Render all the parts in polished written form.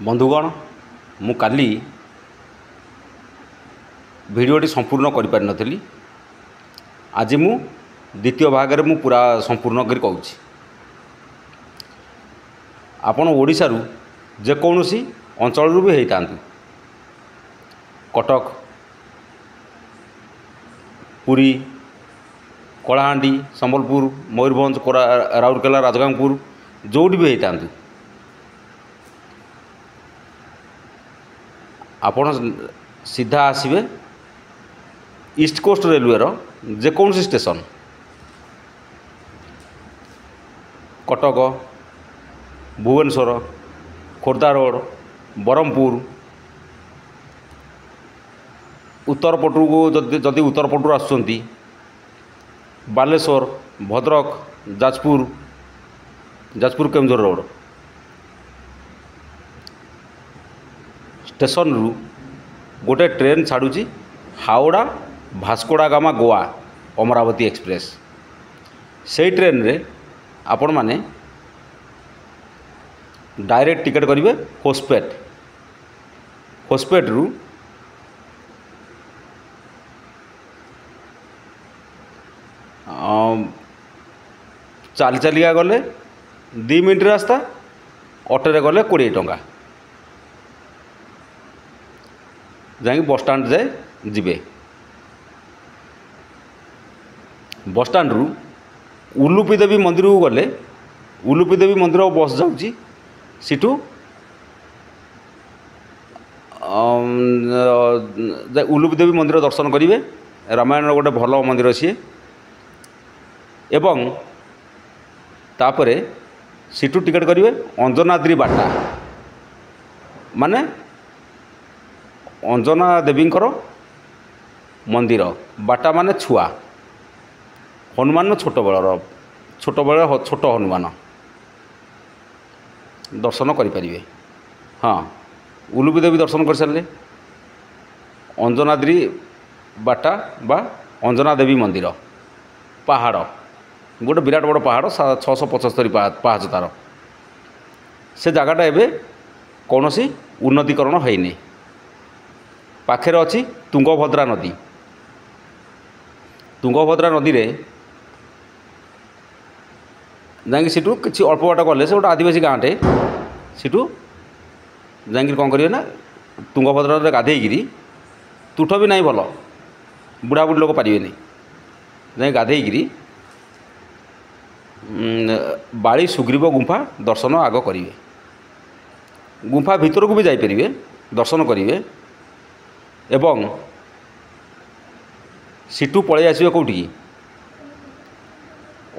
बंधुगण मु काली भिडियोटी संपूर्ण कर पारि नथिली। आज मु द्वितीय भाग में पूरा संपूर्ण कर कहूँ। आपण ओडिशारू जेकोसी अंचल भी होता कटक पुरी कलाहांडी संबलपुर मयूरभंज राउरकेला राजगांगपुर जोटी भी होता आपण सीधा आसबे ईस्ट कोस्ट रेलवे जेकोसी स्टेशन कटक भुवनेश्वर खोर्धा रोड बरमपुर उत्तर पटू को जदि उत्तर पटू आसुंच बालेश्वर भद्रक जाजपुर केमझर रोड स्टेशन रु गोटे ट्रेन छाड़ुची हावड़ा भास्कोड़ा गामा गोवा अमरावती एक्सप्रेस। से ट्रेन रे आपण माने डायरेक्ट टिकेट करेंगे होस्पेट रु चाली चालिका गले 2 मिनट रास्ता ऑटो गले 20 टंका जाकि बस स्टैंड जाए जीवे। बस स्टैंड रु उलुपी देवी मंदिर को गले उलुपी देवी मंदिर बस जाऊँगी सीटू उलुपी देवी मंदिर दर्शन करेंगे। रामायण गोटे भल मंदिर सी एवं तापरे सीटू टिकेट करेंगे अंजनाद्री बाटा माने अंजना देवींकर मंदिर बाटा माने छुआ हनुमान छोट बेल छोट हनुमान दर्शन करें। हाँ उलुपी देवी दर्शन कर सारे अंजनाद्री बाटा बा अंजना देवी मंदिर पहाड़ गोटे विराट बड़ पहाड़ 675 पाहाच तार से जगटा एवं कौन सी उन्नतीकरण होनी पाखे अच्छी तुंगभद्रा नदी तुंगभद्रा नदी रे जाकि सीटू किसी अल्प बाट गले से गोटे आदिवासी गाँटे सीटू जाकि कौन करेंगे ना तुंगभद्रा गाधेगी तुठ भी नहीं भल बुढ़ा बुढ़ी लोक पारे जाए गाधेगी बाड़ी सुग्रीव गुंफा दर्शन आग करेंगे। गुंफा भीतर को भी जापरेंगे दर्शन करेंगे एवं सीटू पलि आसवे कौटी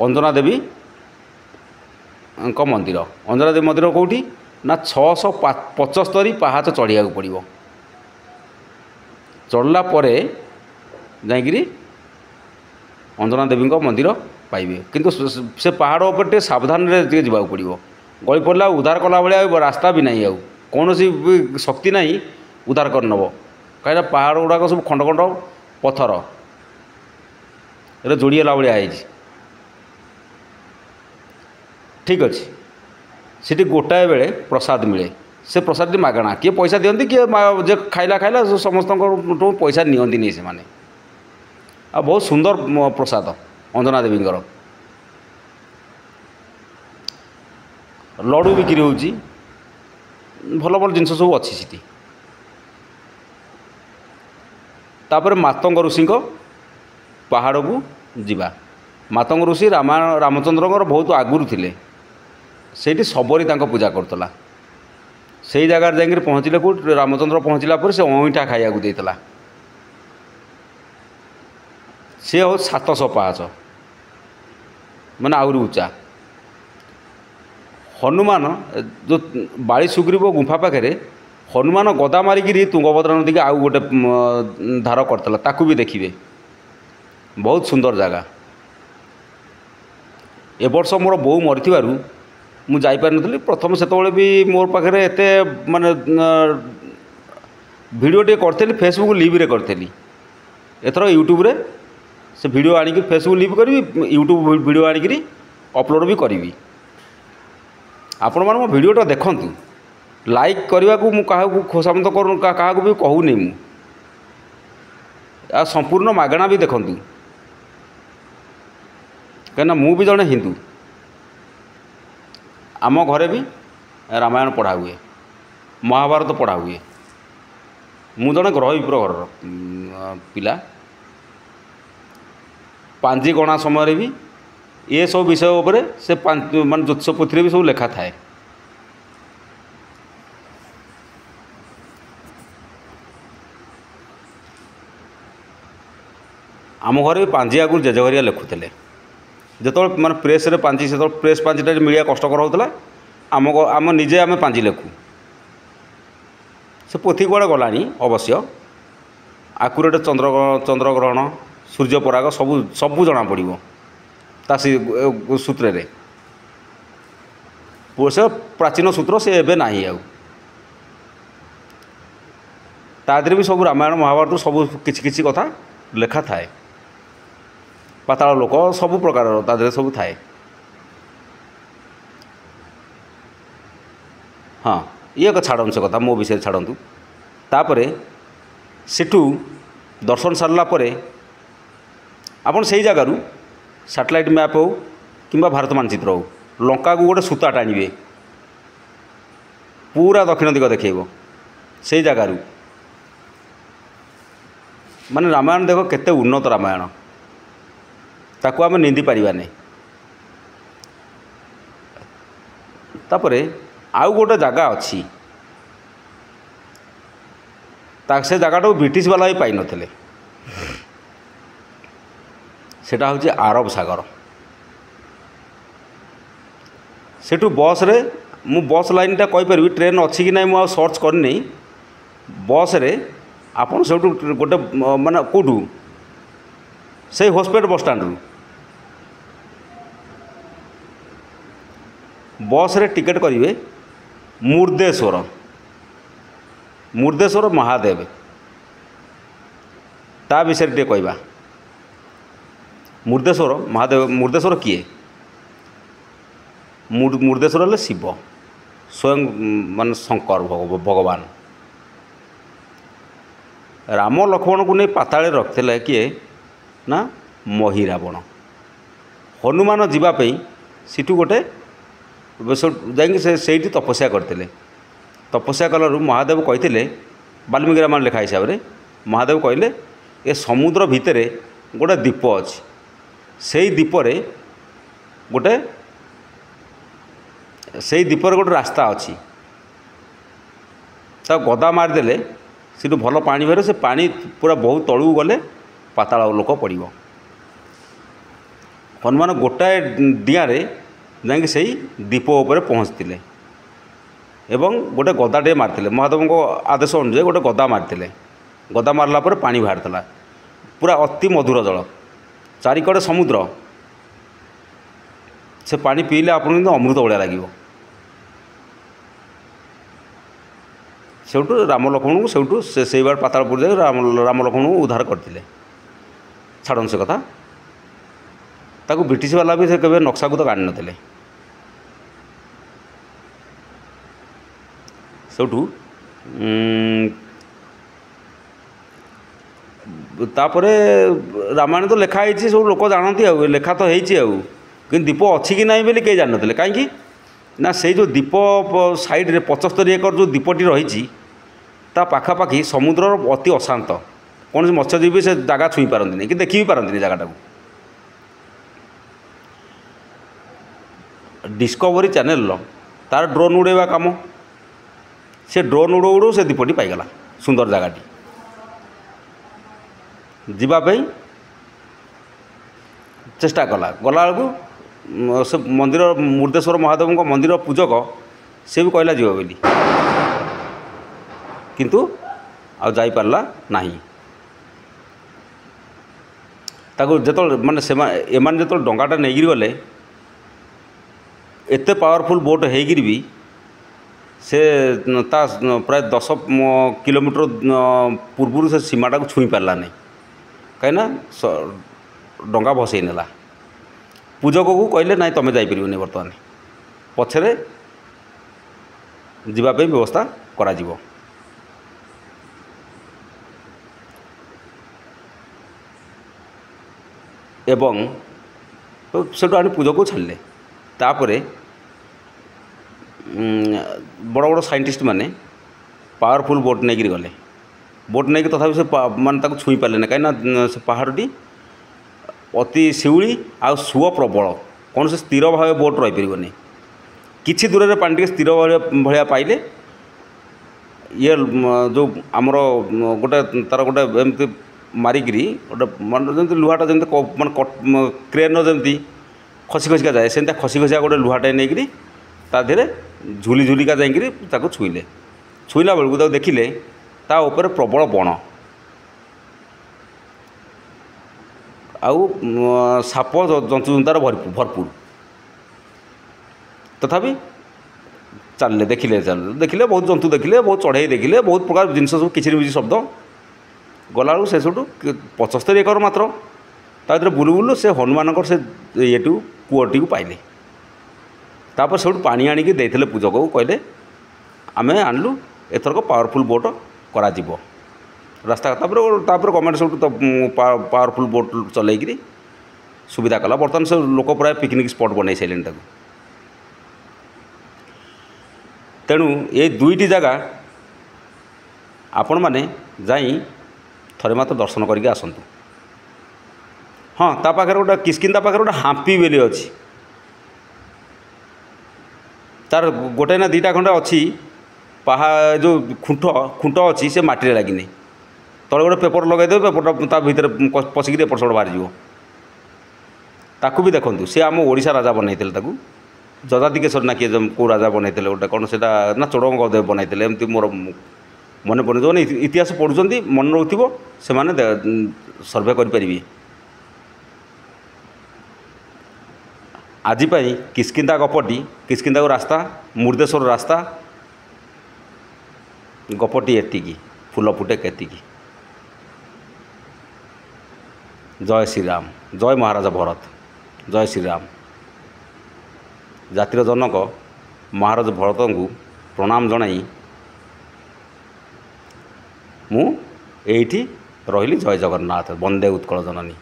अंजना देवी मंदिर अंजना देवी मंदिर कौटी ना 675 पाहाच चढ़िया पड़ो चढ़ला जाकि अंजना देवी मंदिर पाइबे किंतु से पहाड़ उपर सावधान रे जावाक पड़ो गली पड़ला उद्धार कला भाया रास्ता भी नहीं कौन सी शक्ति नहीं उद्धार कर नब कहीं पहाड़ गुड़ाक सब खंड खंड पथर जोड़ीला भाया ठीक अच्छे सीटी गोटाए बेले प्रसाद मिले से प्रसाद मागणा किए पैसा दिखती किए जे खाइला खाइला समस्त पैसा नियंती से माने आ बहुत सुंदर प्रसाद अंजना देवी लड्डू बिक्री होची भल भल जिनस सब अच्छी सीटी तापर मातंग ऋषि पहाड़ को जीवा मातंग ऋषि रामचंद्र बहुत आगुरी थिले से सबरी पूजा करतला से जगार जाकर पहुँचले को रामचंद्र पहुँचला पर से अईठा खाया देता सी हो 700 पाहाच माने आउरी उच्चा हनुमान जो बाड़ी सुग्रीव गुंफा पाखे हनुमान गदा मारिकी तुंगभद्रा नदी के आउ गोटे धार करता ताकू भी देखिए बहुत सुंदर जगह। ए वर्ष मोर बो मरी मुझे नी प्रथम से भी मोर पाखे एत माने वीडियो टे करी फेसबुक लिव रे करी एथर यूट्यूब रे से वीडियो आनिक फेसबुक लिव करी यूट्यूब वीडियो आनिक अपलोड भी करी। आपण मैंने मो भिडटा देखु लाइक करने को मुझे खोसामत कर क्या भी कहूनी आ संपूर्ण मागणा भी देखूँ कहीं मु भी जड़े हिंदू आम घरे भी रामायण पढ़ा हुए महाभारत पढ़ा हुए मु जड़े ग्रह विप्र घर पिला पांजी गणा समय भी ये सब विषय उपरे से मान ज्योतिष पोथी भी सब लेखा थाए। आम घरे पांजी आगुरी जेजघरिया लिखुले जो माने प्रेस रे पांजी से प्रेस पांजीटा मिलिया कष्टकर होता आम निजे आम पांजी लेखु से पोथी कुआड़े गलानी अवश्य आकुरेट चंद्रग्रहण सूर्यपराग सबू सबू जना पड़ो ता सूत्र रे से प्राचीन सूत्र से एबे नाही आउ तादरे भी सब रामायण महाभारत सब किछि किछि कथा लेखा थाए पाताल लोक सबु प्रकार तादरे सब थाए। हाँ ये छाड़न से कथा मो विषय छाड़ू तापर सेठू दर्शन सारला परे आपन से जगार सैटेलाइट मैप हो कि भारत मानचित्र हो लंका को गोटे सूता टाणिबे पूरा दक्षिण दिग देखेब से जगार माने रामायण देख केते उन्नत रामायण ताकू आम निंदी पारिबा नहीं। तापर आउ गोटे जगह अच्छी से जगह ब्रिटिश वाला भी पाई नथिले सेटा हूँ आरब सागर सेठू बस रे मु बस लाइन टा कहीपरि ट्रेन अच्छी कि ना मुझे सर्च करनी बस रे आपन से गोटे माने कौटू से हॉस्पिटल बस स्टैंड रू बस रे टिकेट करेंगे मुर्देश्वर मुर्देश्वर महादेव ता विषय टे कहवा मुर्देश्वर महादेव मुर्देश्वर किए मुर्देश्वर हेले शिव स्वयं मान शंकर भगवान राम लक्ष्मण को नहीं पाताले रखते किए ना मही रावण हनुमान जीवाई सीठू गोटे जाकि तपस्या करते तपस्या कलु महादेव कहते वाल्मीकि रामायण लेखा हिसाब से महादेव कहले ए समुद्र भितर गोटे दीप अच्छी से दीपरे गोटे से दीपर गोटे रास्ता अच्छी ता गदा मारिदेले सीटू भल पानी बाहर से पानी पूरा बहुत तलू गले पाताल लोक पड़ो हनुमान गोटाए डियारे जाकि से दीप उपर पहुँचते एवं गोटे गदाटे मारते महादेव को आदेश अनुसार गोटे गदा मारते गदा मारला पर पानी बाहर पूरा अति मधुर जल चारिकड़े समुद्र से पानी पीले आपन अमृत भाया लगे सेठू राम लक्ष्मण को सेठू से बार पातालपुर जाए राम लक्ष्मण को उद्धार करते छाड़न से कथा ताकू ब्रिटिश वाला भी से कभी नक्शा को तो गाड़ी नथिले सेठू तापरे रामायण तो लेखाई सब लोक जानती आ लेखा तो होती दीप अच्छी कि नहीं बोली कहीं जान ना कहीं ना से जो दीप साइड रे 75 एकर जो दीपटी रही पाखापाखि समुद्र अति अशांत कौन से मत्स्यजीवी से जगह छुई पारती कि देखी भी पारती जगह डिस्कवरी चैनल तार ड्रोन उड़ेवा काम से ड्रोन उड़ो उड़ो से दीपटी पाईगला सुंदर जगहटी जीवाई चेष्टा कला गला बेलू से मंदिर मुर्देश्वर महादेव को मंदिर पूजक से भी कहला जीव बोली किंतु आ जाई पारला नाही ताको जेतो माने से एमान जेतो डंगाटा नेगिरी गले एते पावरफुल बोट हेगिरी भी से ता प्राय 10 किलोमीटर पूर्व से सीमाटा को छुई पारला नहीं कहीं डंगा भसई नेला पूजक को कहले ना तुम जापर बर्तमान पछरे ଯିବା ପାଇଁ ବ୍ୟବସ୍ଥା କରାଯିବ। ଏବଂ ସେଠୁ ଆଣି ପୂଜକୁ ଛାଡ଼ିଲେ। ତାପରେ ବଡ଼ ବଡ଼ ସାଇଣ୍ଟିଷ୍ଟ ମାନେ ପାୱାରଫୁଲ୍ ବୋଟ୍ ନେଇକରି ଗଲେ। ବୋଟ୍ ନେଇକି ତଥାପି ସେ ମାନେ ତାକୁ ଛୁଇଁ ପାରିଲେନି, କାହିଁକିନା ସେ ପାହାଡ଼ଟି ଅତି ଶିଉଳି ଆଉ ସୁଅ ପ୍ରବଳ, କୌଣସି ସ୍ଥିର ଭାବେ ବୋଟ୍ ରହିପାରିବନି। କିଛି ଦୂରରେ ପାଣି ଟିକେ ସ୍ଥିର ଭଳିଆ ପାଇଲେ ଇଏ ଯେଉଁ ଆମର ଗୋଟେ ତା'ର ଗୋଟେ ଏମିତି ମାରିକିରି ଗୋଟେ ମାନେ ଯେମିତି ଲୁହାଟା ଯେମିତି ମାନେ କ୍ରେନ୍ର ଯେମିତି ଖସି ଖସିକା ଯାଏ, ସେମିତିଆ ଖସି ଖସିକା ଗୋଟେ ଲୁହାଟେ ନେଇକରି ତା ଦେହରେ ଝୁଲି ଝୁଲିକା ଯାଇକରି ତାକୁ ଛୁଇଁଲେ। ଛୁଇଁଲା ବେଳକୁ ତାକୁ ଦେଖିଲେ ତା ଉପରେ ପ୍ରବଳ ବଣ ଆଉ ସାପ ଜନ୍ତୁଜୁନ୍ତାର ଭରପୁର। ତଥାପି ଚାଲିଲେ, ଦେଖିଲେ ବହୁତ ଜନ୍ତୁ ଦେଖିଲେ, ବହୁତ ଚଢ଼େଇ ଦେଖିଲେ, ବହୁତ ପ୍ରକାର ଜିନିଷ ସବୁ କିଚିରି ମିଚିରି ଶବ୍ଦ। ଗଲାବେଳକୁ ସେ ସେଠୁ 75 ଏକର ମାତ୍ର, ତା ଭିତରେ ବୁଲୁ ବୁଲୁ ସେ ହନୁମାନଙ୍କର ସେ ଇଏଟିକୁ କୂଅଟିକୁ ପାଇଲେ। ତାପରେ ସେଠୁ ପାଣି ଆଣିକି ଦେଇଥିଲେ ପୂଜକକୁ, କହିଲେ ଆମେ ଆଣିଲୁ, ଏଥରକ ପାୱାରଫୁଲ୍ ବୋଟ୍ କରାଯିବ ରାସ୍ତା। ତାପରେ ଗଭର୍ଣ୍ଣମେଣ୍ଟ ସେଠୁ ପାୱାରଫୁଲ୍ ବୋଟ୍ ଚଲେଇକିରି ସୁବିଧା କଲା। ବର୍ତ୍ତମାନ ସେ ଲୋକ ପ୍ରାୟ ପିକନିକ୍ ସ୍ପଟ୍ ବନେଇ ସାରିଲେଣି ତାକୁ। ତେଣୁ ଏ ଦୁଇଟି ଜାଗା ଆପଣମାନେ ଯାଇ ଥରେ ମାତ୍ର ଦର୍ଶନ କରିକି ଆସନ୍ତୁ। ହଁ, ତା ପାଖରେ ଗୋଟେ କିସ୍କିନ୍ଧା ପାଖରେ ଗୋଟେ ହାମ୍ପି ବୋଲି ଅଛି। ତାର ଗୋଟେ ନା ଦୁଇଟା ଖଣ୍ଡେ ଅଛି ଯେଉଁ ଖୁଣ୍ଟ ଅଛି, ସେ ମାଟିରେ ଲାଗିନି। ତଳେ ଗୋଟେ ପେପର ଲଗାଇଦେବେ, ପେପରଟା ତା ଭିତରେ ପଶିକିରି ଏପଟ ସେପଟ ବାହାରିଯିବ। ତାକୁ ବି ଦେଖନ୍ତୁ, ସେ ଆମ ଓଡ଼ିଶା ରାଜା ବନେଇଥିଲେ ତାକୁ। ଯଯାତିକେଶରୀ ନା କିଏ କେଉଁ ରାଜା ବନେଇଥିଲେ ଗୋଟେ, କ'ଣ ସେଇଟା ନା ଚୋଡ଼ଗଙ୍ଗଦେବ ବନେଇଥିଲେ, ଏମିତି ମୋର ମନେ ପଡ଼ୁନି। ଯେଉଁମାନେ ଇତିହାସ ପଢ଼ୁଛନ୍ତି ମନେ ରହୁଥିବ ସେମାନେ ସର୍ଭେ କରିପାରିବେ। ଆଜି ପାଇଁ କିସ୍କିନ୍ଧା ଗପଟି, କିସ୍କିନ୍ଧାକୁ ରାସ୍ତା, ମୁର୍ଦ୍ଦେଶ୍ୱର ରାସ୍ତା, ଗପଟି ଏତିକି, ଫୁଲ ଫୁଟେ କେତିକି। ଜୟ ଶ୍ରୀରାମ, ଜୟ ମହାରାଜା ଭରତ, ଜୟ ଶ୍ରୀରାମ। ଜାତିର ଜନକ ମହାରାଜ ଭରତଙ୍କୁ ପ୍ରଣାମ ଜଣାଇ ମୁଁ ଏଇଠି ରହିଲି। ଜୟ ଜଗନ୍ନାଥ, ବନ୍ଦେ ଉତ୍କଳ ଜନନୀ।